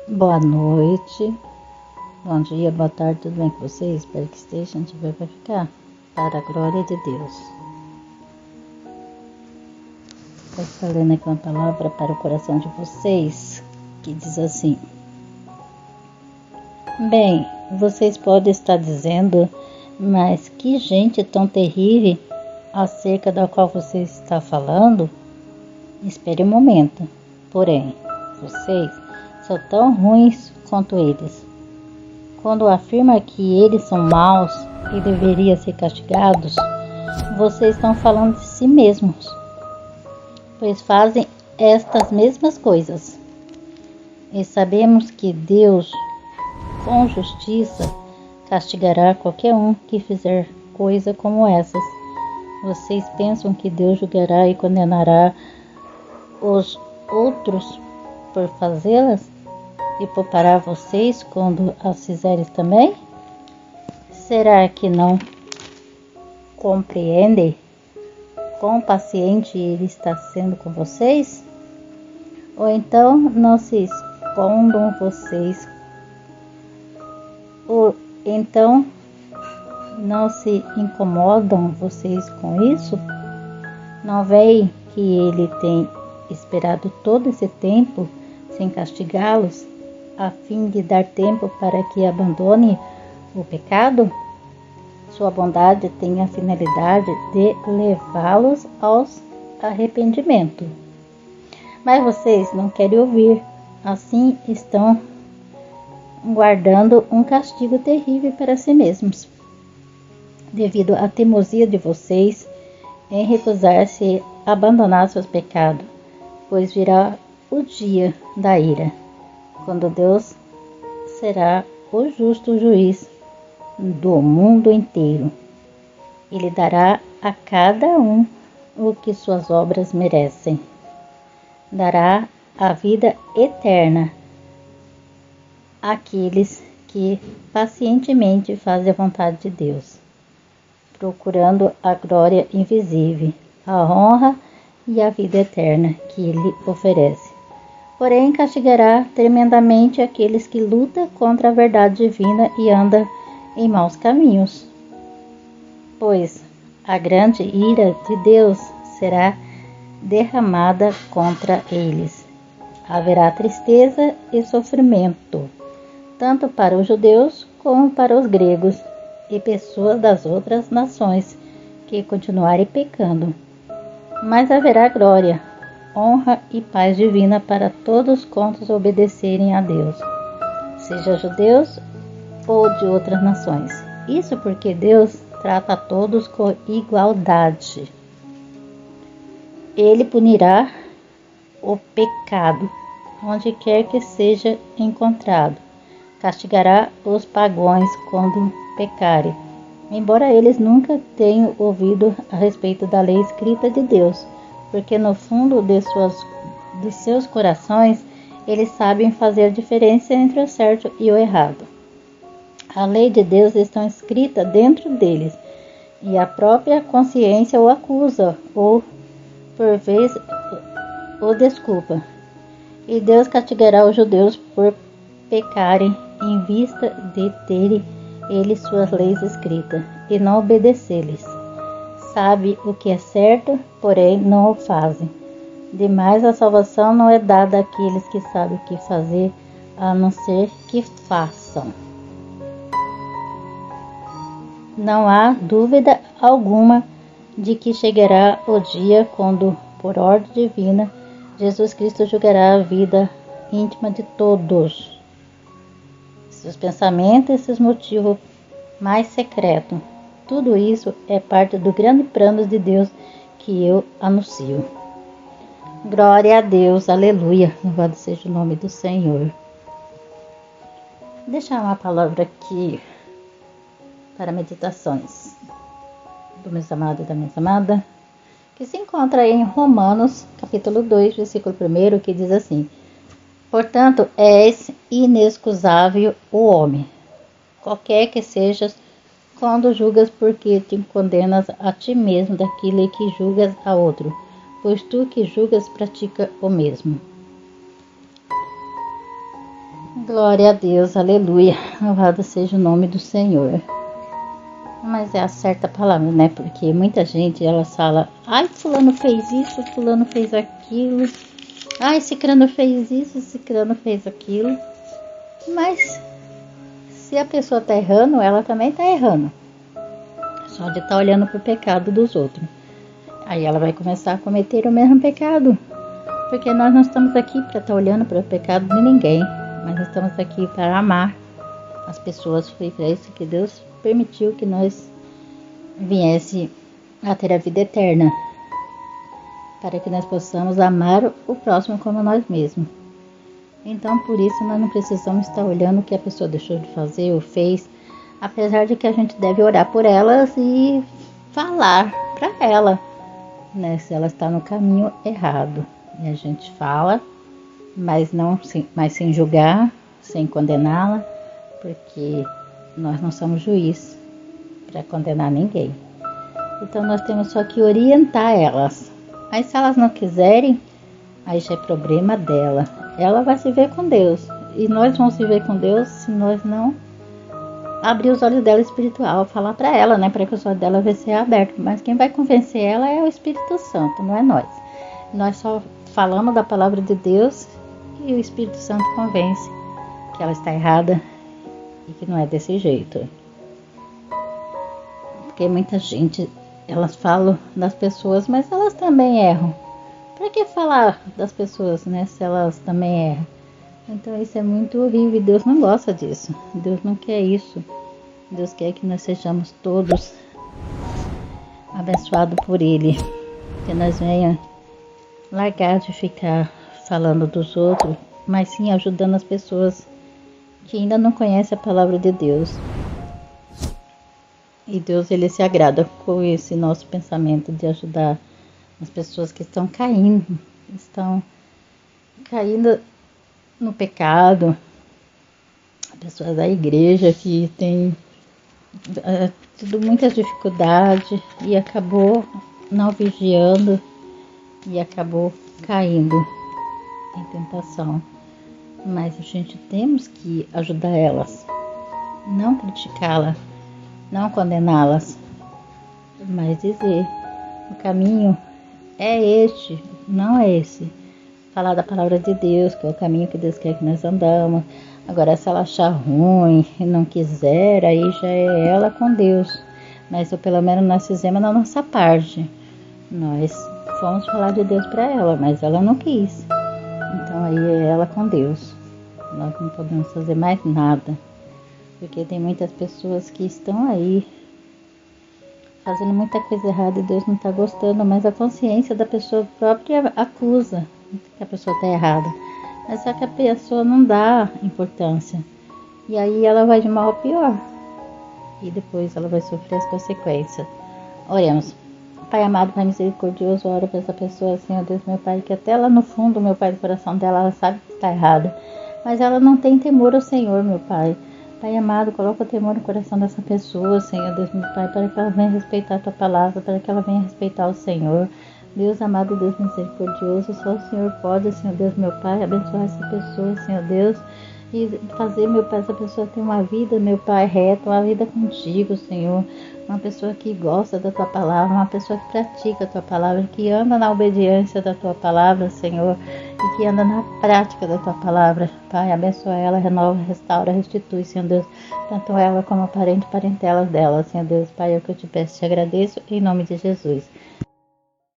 Boa noite, bom dia, boa tarde, tudo bem com vocês? Espero que esteja, onde tiver para ficar, para a glória de Deus. Eu estou lendo aqui uma palavra para o coração de vocês, que diz assim: bem, vocês podem estar dizendo, mas que gente tão terrível acerca da qual você está falando? Espere um momento, porém, vocês são tão ruins quanto eles. Quando afirma que eles são maus e deveriam ser castigados, vocês estão falando de si mesmos, pois fazem estas mesmas coisas. E sabemos que Deus, com justiça, castigará qualquer um que fizer coisa como essas. Vocês pensam que Deus julgará e condenará os outros por fazê-las? E poupará vocês quando as fizerem também? Será que não compreendem quão paciente ele está sendo com vocês? Ou então não se escondam vocês? Ou então não se incomodam vocês com isso? Não veem que ele tem esperado todo esse tempo sem castigá-los, a fim de dar tempo para que abandone o pecado? Sua bondade tem a finalidade de levá-los ao arrependimento. Mas vocês não querem ouvir, assim estão guardando um castigo terrível para si mesmos, devido à teimosia de vocês em recusar-se a abandonar seus pecados, pois virá o dia da ira, quando Deus será o justo juiz do mundo inteiro. Ele dará a cada um o que suas obras merecem. Dará a vida eterna àqueles que pacientemente fazem a vontade de Deus, procurando a glória invisível, a honra e a vida eterna que Ele oferece. Porém, castigará tremendamente aqueles que lutam contra a verdade divina e andam em maus caminhos, pois a grande ira de Deus será derramada contra eles. Haverá tristeza e sofrimento, tanto para os judeus como para os gregos e pessoas das outras nações que continuarem pecando. Mas haverá glória, honra e paz divina para todos quantos obedecerem a Deus, seja judeus ou de outras nações. Isso porque Deus trata a todos com igualdade. Ele punirá o pecado onde quer que seja encontrado. Castigará os pagãos quando pecarem, embora eles nunca tenham ouvido a respeito da lei escrita de Deus, porque no fundo de seus corações eles sabem fazer a diferença entre o certo e o errado. A lei de Deus está escrita dentro deles, e a própria consciência o acusa, ou por vezes o desculpa. E Deus castigará os judeus por pecarem em vista de terem eles suas leis escritas e não obedecer-lhes. Sabe o que é certo, porém não o fazem. Demais, a salvação não é dada àqueles que sabem o que fazer, a não ser que façam. Não há dúvida alguma de que chegará o dia quando, por ordem divina, Jesus Cristo julgará a vida íntima de todos, seus pensamentos e seus motivos mais secretos. Tudo isso é parte do grande plano de Deus que eu anuncio. Glória a Deus, aleluia, louvado seja o nome do Senhor. Vou deixar uma palavra aqui para meditações do meu amado e da minha amada, que se encontra em Romanos, capítulo 2, versículo 1, que diz assim: portanto, és inexcusável o homem, qualquer que sejas, quando julgas, porque te condenas a ti mesmo daquilo que julgas a outro, pois tu que julgas pratica o mesmo. Glória a Deus, aleluia. Louvado seja o nome do Senhor. Mas é a certa palavra, né? Porque muita gente, ela fala, ai, fulano fez isso, fulano fez aquilo. Ai, cicrano fez isso, cicrano fez aquilo. Mas se a pessoa tá errando, ela também tá errando. Só de estar olhando pro pecado dos outros. Aí ela vai começar a cometer o mesmo pecado. Porque nós não estamos aqui para estar olhando para o pecado de ninguém. Mas estamos aqui para amar as pessoas. Foi para isso que Deus permitiu que nós viesse a ter a vida eterna. Para que nós possamos amar o próximo como nós mesmos. Então, por isso, nós não precisamos estar olhando o que a pessoa deixou de fazer ou fez. Apesar de que a gente deve orar por elas e falar para ela, né, se ela está no caminho errado. E a gente fala, mas sem julgar, sem condená-la, porque nós não somos juiz para condenar ninguém. Então nós temos só que orientar elas. Mas se elas não quiserem, aí já é problema dela. Ela vai se ver com Deus. E nós vamos se ver com Deus se nós não abrir os olhos dela espiritual, falar para ela, né, para que os olhos dela vai ser aberto. Mas quem vai convencer ela é o Espírito Santo, não é nós. Nós só falamos da palavra de Deus e o Espírito Santo convence que ela está errada e que não é desse jeito. Porque muita gente, elas falam das pessoas, mas elas também erram. Para que falar das pessoas, né, se elas também erram? Então isso é muito horrível e Deus não gosta disso. Deus não quer isso. Deus quer que nós sejamos todos abençoados por Ele. Que nós venhamos largar de ficar falando dos outros, mas sim ajudando as pessoas que ainda não conhecem a palavra de Deus. E Deus, Ele se agrada com esse nosso pensamento de ajudar as pessoas que estão caindo no pecado, pessoas da igreja que tem tido muitas dificuldades e acabou não vigiando e acabou caindo em tentação. Mas a gente temos que ajudar elas, não criticá-las, não condená-las, mas dizer, o caminho é este, não é esse. Falar da palavra de Deus, que é o caminho que Deus quer que nós andamos. Agora, se ela achar ruim e não quiser, aí já é ela com Deus. Mas pelo menos nós fizemos na nossa parte. Nós fomos falar de Deus para ela, mas ela não quis. Então aí é ela com Deus. Nós não podemos fazer mais nada. Porque tem muitas pessoas que estão aí fazendo muita coisa errada e Deus não está gostando, mas a consciência da pessoa própria acusa que a pessoa está errada. Mas só que a pessoa não dá importância. E aí ela vai de mal a pior. E depois ela vai sofrer as consequências. Oremos. Pai amado, Pai misericordioso, oro para essa pessoa, Senhor Deus, meu Pai, que até lá no fundo, meu Pai, do coração dela, ela sabe que está errada. Mas ela não tem temor ao Senhor, meu Pai. Pai amado, coloca o temor no coração dessa pessoa, Senhor Deus, meu Pai, para que ela venha respeitar a Tua palavra, para que ela venha respeitar o Senhor. Deus amado, Deus misericordioso, só o Senhor pode, Senhor Deus, meu Pai, abençoar essa pessoa, Senhor Deus, e fazer, meu Pai, essa pessoa ter uma vida, meu Pai, reta, uma vida contigo, Senhor. Uma pessoa que gosta da Tua palavra, uma pessoa que pratica a Tua palavra, que anda na obediência da Tua palavra, Senhor, e que anda na prática da Tua palavra. Pai, abençoa ela, renova, restaura, restitui, Senhor Deus, tanto ela como a parentela dela, Senhor Deus. Pai, é o que eu te peço, te agradeço, em nome de Jesus.